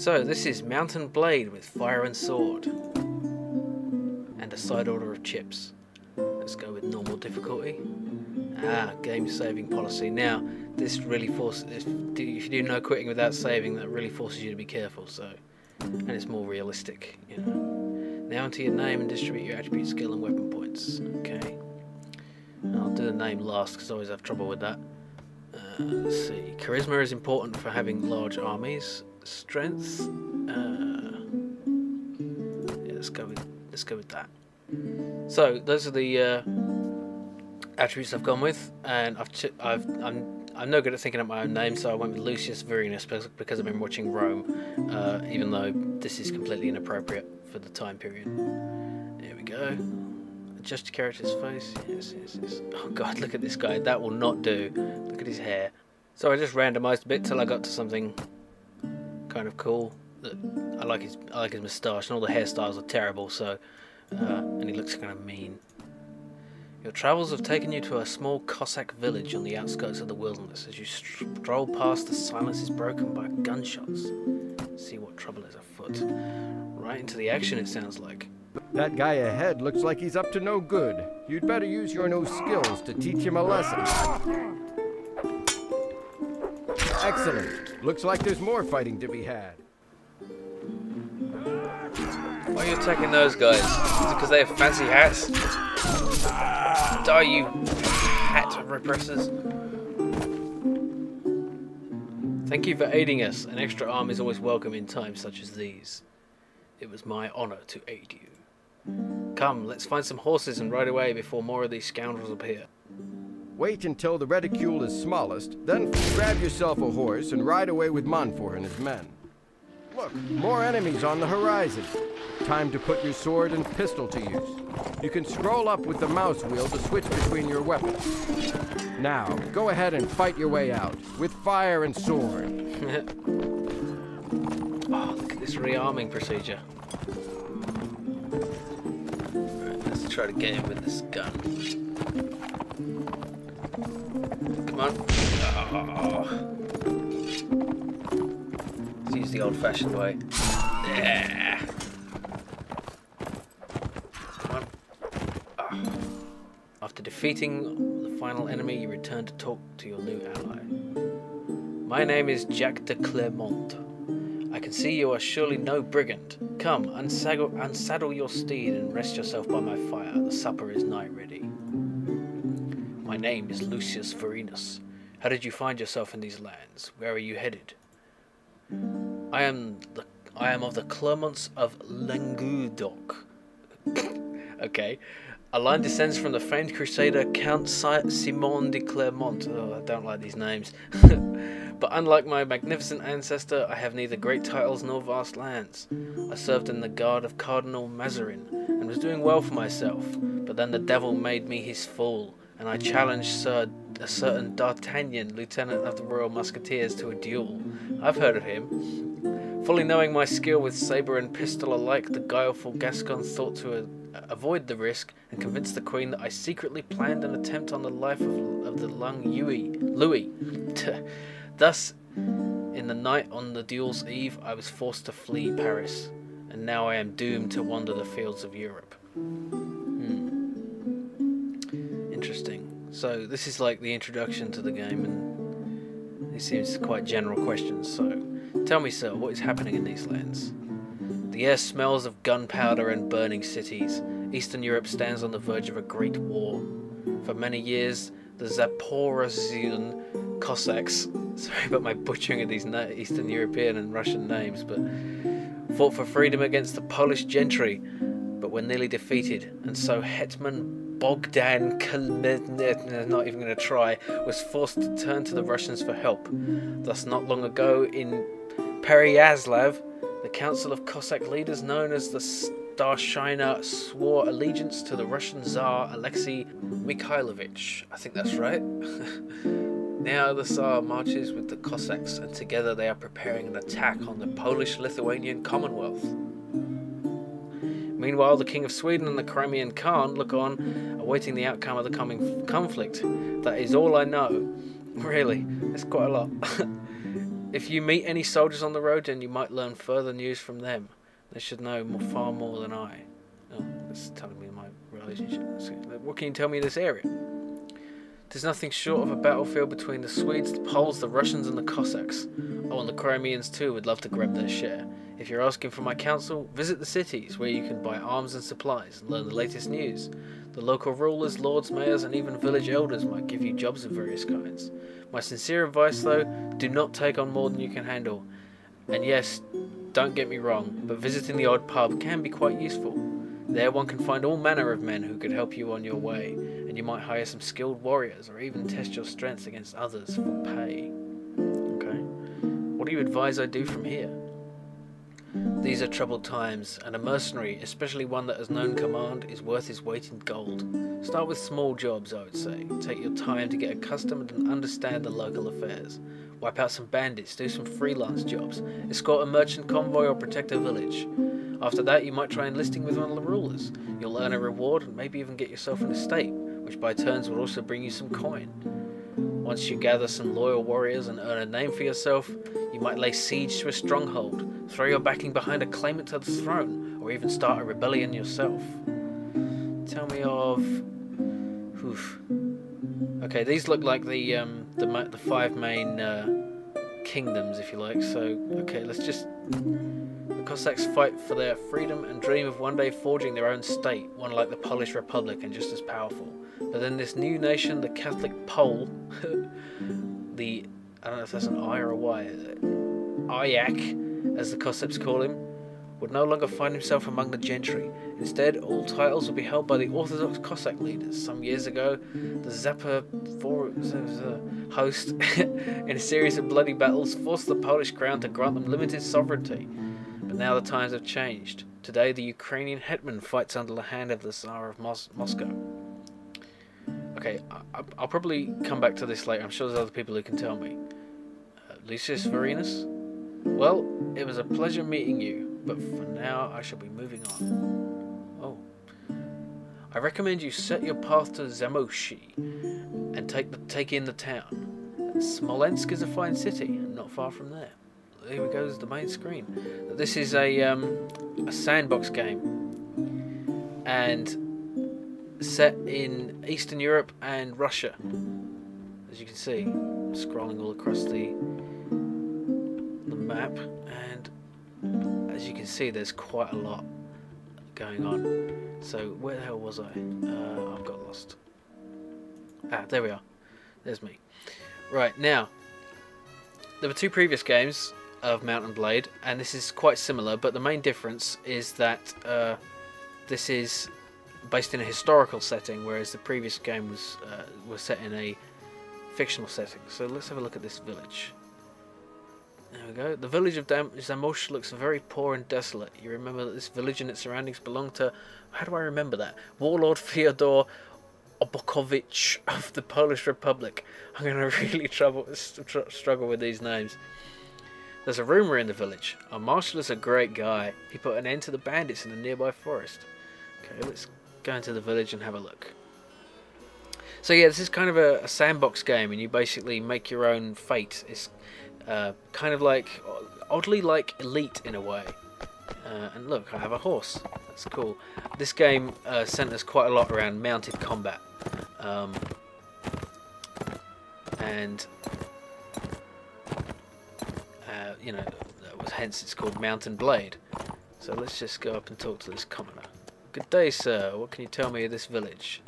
So this is Mountain Blade with fire and sword. And a side order of chips. Let's go with normal difficulty. Game saving policy. Now, this really forces, if you do no quitting without saving, that really forces you to be careful, so. And it's more realistic, you know. Now enter your name and distribute your attribute, skill and weapon points. Okay. I'll do the name last because I always have trouble with that. Let's see. Charisma is important for having large armies. Strength. Yeah, let's go with that. So those are the attributes I've gone with, and I'm no good at thinking up my own name, so I went with Lucius Vorenus because I've been watching Rome, even though this is completely inappropriate for the time period. There we go. Adjust your character's face. Yes. Oh god, look at this guy. That will not do. Look at his hair. So I just randomised a bit till I got to something kind of cool. I like his moustache, and all the hairstyles are terrible. So, and he looks kind of mean. Your travels have taken you to a small Cossack village on the outskirts of the wilderness. As you stroll past, the silence is broken by gunshots. See what trouble is afoot. Right into the action, it sounds like. That guy ahead looks like he's up to no good. You'd better use your new skills to teach him a lesson. Excellent. Looks like there's more fighting to be had. Why are you attacking those guys? Is it because they have fancy hats? Die, you hat repressors. Thank you for aiding us. An extra arm is always welcome in times such as these. It was my honor to aid you. Come, let's find some horses and ride away before more of these scoundrels appear. Wait until the reticule is smallest, then grab yourself a horse and ride away with Monfort and his men. Look, more enemies on the horizon. Time to put your sword and pistol to use. You can scroll up with the mouse wheel to switch between your weapons. Now, go ahead and fight your way out, with fire and sword. Oh, look at this rearming procedure. Right, let's try to get him with this gun. Come on. Oh. Let's use the old-fashioned way. Yeah. Come on. Oh. After defeating the final enemy, you return to talk to your new ally. My name is Jacques de Clermont. I can see you are surely no brigand. Come, unsaddle your steed and rest yourself by my fire. The supper is nigh ready. My name is Lucius Vorenus. How did you find yourself in these lands? Where are you headed? I am of the Clermonts of Languedoc. Okay. A line descends from the famed crusader Count Simon de Clermont. Oh, I don't like these names. But unlike my magnificent ancestor, I have neither great titles nor vast lands. I served in the guard of Cardinal Mazarin, and was doing well for myself. But then the devil made me his fool, and I challenged a certain D'Artagnan, lieutenant of the Royal Musketeers, to a duel. I've heard of him. Fully knowing my skill with sabre and pistol alike, the guileful Gascon thought to avoid the risk and convinced the Queen that I secretly planned an attempt on the life of the young Louis. Thus, in the night on the duel's eve, I was forced to flee Paris, and now I am doomed to wander the fields of Europe. Interesting. So this is like the introduction to the game, and it seems quite general questions. So, tell me, sir, what is happening in these lands? The air smells of gunpowder and burning cities. Eastern Europe stands on the verge of a great war. For many years, the Zaporozhian Cossacks, sorry about my butchering of these Eastern European and Russian names, but fought for freedom against the Polish gentry, but were nearly defeated, and so Hetman Bogdan not even going to try, was forced to turn to the Russians for help. Thus, not long ago in Pereyaslav, the Council of Cossack leaders known as the Starshina swore allegiance to the Russian Tsar Alexei Mikhailovich. I think that's right. Now the Tsar marches with the Cossacks, and together they are preparing an attack on the Polish-Lithuanian Commonwealth. Meanwhile, the King of Sweden and the Crimean Khan look on, awaiting the outcome of the coming conflict. That is all I know. Really, it's quite a lot. If you meet any soldiers on the road, then you might learn further news from them. They should know far more than I. Oh, that's telling me my relationship. What can you tell me of this area? There's nothing short of a battlefield between the Swedes, the Poles, the Russians and the Cossacks. Oh, and the Crimeans too would love to grab their share. If you're asking for my counsel, visit the cities where you can buy arms and supplies and learn the latest news. The local rulers, lords, mayors and even village elders might give you jobs of various kinds. My sincere advice though, do not take on more than you can handle. And yes, don't get me wrong, but visiting the odd pub can be quite useful. There one can find all manner of men who could help you on your way, and you might hire some skilled warriors or even test your strengths against others for pay. Okay, what do you advise I do from here? These are troubled times, and a mercenary, especially one that has known command, is worth his weight in gold. Start with small jobs, I would say. Take your time to get accustomed and understand the local affairs. Wipe out some bandits, do some freelance jobs, escort a merchant convoy or protect a village. After that, you might try enlisting with one of the rulers. You'll earn a reward and maybe even get yourself an estate, which by turns will also bring you some coin. Once you gather some loyal warriors and earn a name for yourself, you might lay siege to a stronghold, throw your backing behind a claimant to the throne, or even start a rebellion yourself. Tell me of... Oof. Okay, these look like the 5 main kingdoms, if you like. So, okay, let's just... The Cossacks fight for their freedom and dream of one day forging their own state, one like the Polish Republic and just as powerful. But then this new nation, the Catholic Pole, the... I don't know if that's an I or a Y. Ayak, as the Cossacks call him, would no longer find himself among the gentry. Instead, all titles would be held by the Orthodox Cossack leaders. Some years ago, the Zappa host, in a series of bloody battles, forced the Polish crown to grant them limited sovereignty. But now the times have changed. Today, the Ukrainian hetman fights under the hand of the Tsar of Moscow. Okay, I'll probably come back to this later. I'm sure there's other people who can tell me. Lucius Varenus? Well, it was a pleasure meeting you, but for now I shall be moving on. Oh. I recommend you set your path to Zamość and take in the town. Smolensk is a fine city, and not far from there. Here we go, there's the main screen. This is a sandbox game, and set in Eastern Europe and Russia. As you can see, I'm scrolling all across the map, and as you can see, there's quite a lot going on. So where the hell was I? I've got lost. Ah, there we are. There's me. Right, now, there were 2 previous games of Mount and Blade, and this is quite similar, but the main difference is that this is based in a historical setting, whereas the previous game was set in a fictional setting. So let's have a look at this village. There we go. The village of Zamość looks very poor and desolate. You remember that this village and its surroundings belong to... How do I remember that? Warlord Fyodor Obokovich of the Polish Republic. I'm going to really struggle with these names. There's a rumour in the village. Our marshal is a great guy. He put an end to the bandits in the nearby forest. Okay, let's go into the village and have a look. So yeah, this is kind of a sandbox game, and you basically make your own fate. It's kind of like, oddly like Elite in a way. And look, I have a horse. That's cool. This game centres quite a lot around mounted combat. You know, hence it's called Mount and Blade. So let's just go up and talk to this commoner. Good day, sir. What can you tell me of this village?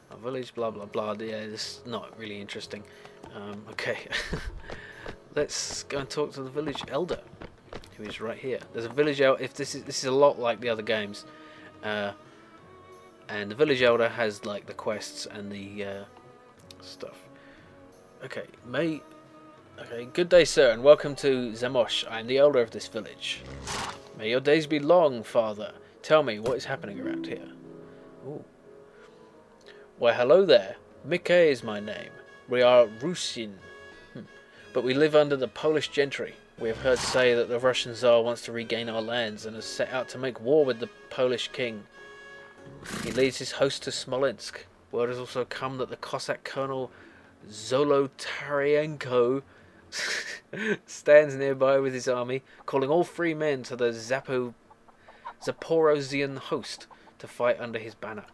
Our village, blah blah blah. Yeah, this is not really interesting. Okay. Let's go and talk to the village elder, who is right here. There's a village elder. If this is a lot like the other games, and the village elder has like the quests and the stuff. Okay, good day, sir, and welcome to Zamość. I am the elder of this village. May your days be long, father. Tell me, what is happening around here? Ooh. Why, hello there. Mickey is my name. We are Rusin. But we live under the Polish gentry. We have heard say that the Russian Tsar wants to regain our lands and has set out to make war with the Polish king. He leads his host to Smolensk. Word has also come that the Cossack colonel Zolotarenko stands nearby with his army, calling all free men to the Zaporozhian host to fight under his banner.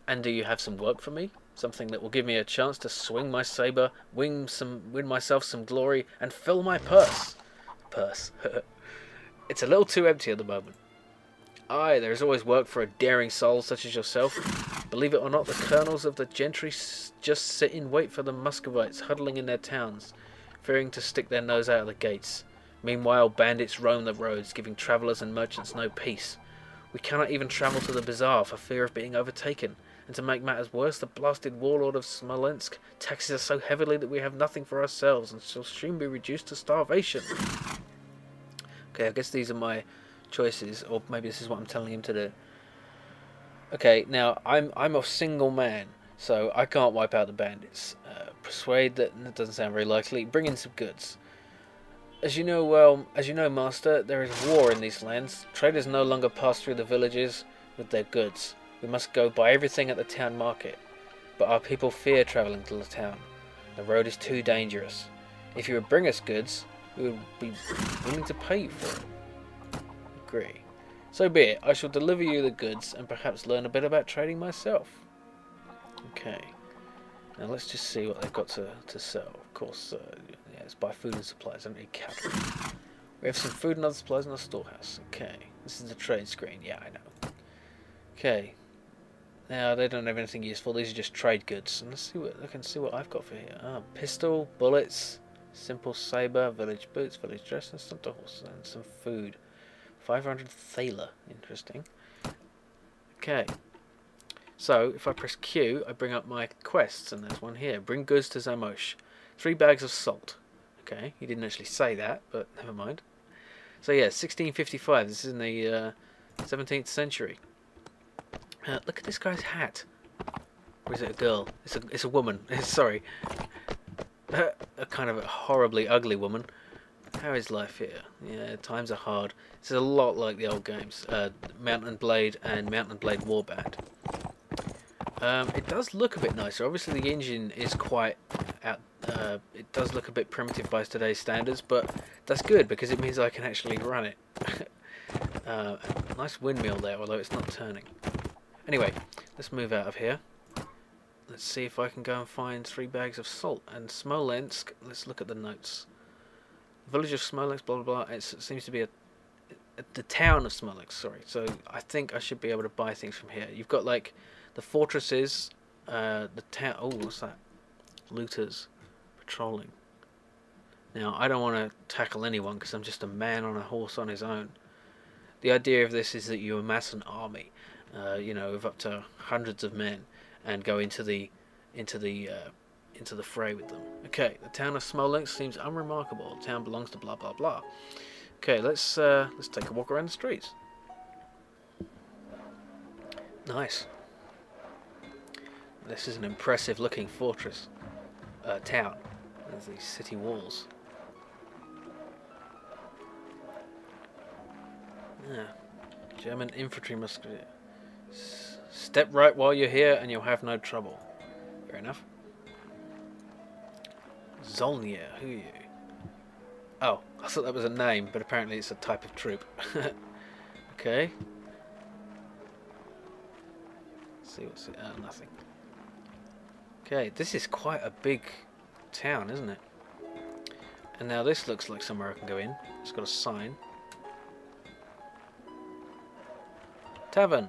And do you have some work for me? Something that will give me a chance to swing my saber, win myself some glory, and fill my purse. It's a little too empty at the moment. Aye, there is always work for a daring soul such as yourself. Believe it or not, the colonels of the gentry just sit in wait for the Muscovites huddling in their towns, fearing to stick their nose out of the gates. Meanwhile, bandits roam the roads, giving travellers and merchants no peace. We cannot even travel to the bazaar for fear of being overtaken. And to make matters worse, the blasted warlord of Smolensk taxes us so heavily that we have nothing for ourselves and shall soon be reduced to starvation. Okay, I guess these are my choices, or maybe this is what I'm telling him to do. Okay, now I'm a single man, so I can't wipe out the bandits. Persuade that doesn't sound very likely. Bring in some goods. As you know, master, there is war in these lands. Traders no longer pass through the villages with their goods. We must go buy everything at the town market. But our people fear travelling to the town. The road is too dangerous. If you would bring us goods, we would be willing to pay you for it. Agree. So be it. I shall deliver you the goods and perhaps learn a bit about trading myself. Okay. Now let's just see what they've got to sell. Of course, yeah, it's buy food and supplies. I don't need cattle. We have some food and other supplies in our storehouse. Okay. This is the trade screen. Yeah, I know. Okay. Now they don't have anything useful. These are just trade goods. And let's see what I can see what I've got for here. Pistol, bullets, simple saber, village boots, village dress, and some horse and some food. 500 thaler. Interesting. Okay. So if I press Q, I bring up my quests, and there's one here. Bring goods to Zamosh. 3 bags of salt. Okay. He didn't actually say that, but never mind. So yeah, 1655. This is in the 17th century. Look at this guy's hat. Or is it a girl? It's a woman. Sorry. A kind of a horribly ugly woman. How is life here? Yeah, times are hard. This is a lot like the old games. Mount and Blade and Mount and Blade Warband. It does look a bit nicer. Obviously the engine is quite out. It does look a bit primitive by today's standards, but that's good because it means I can actually run it. Nice windmill there, although it's not turning. Anyway, let's move out of here. Let's see if I can go and find 3 bags of salt. And Smolensk, let's look at the notes. Village of Smolensk, blah blah blah. It seems to be the town of Smolensk, sorry. So I think I should be able to buy things from here. You've got like the fortresses, the town. Oh, what's that? Looters patrolling. Now I don't want to tackle anyone because I'm just a man on a horse on his own. The idea of this is that you amass an army. You know, of up to hundreds of men, and go into the fray with them. Okay, the town of Smolensk seems unremarkable. The town belongs to blah blah blah. Okay, let's take a walk around the streets. Nice. This is an impressive looking fortress, town. There's these city walls. Yeah, German infantry musketeer. Step right while you're here and you'll have no trouble. Fair enough. Zolnir, who are you? Oh, I thought that was a name, but apparently it's a type of troop. Okay. Let's see what's it. Nothing. Okay, this is quite a big town, isn't it? And now this looks like somewhere I can go in. It's got a sign. Tavern.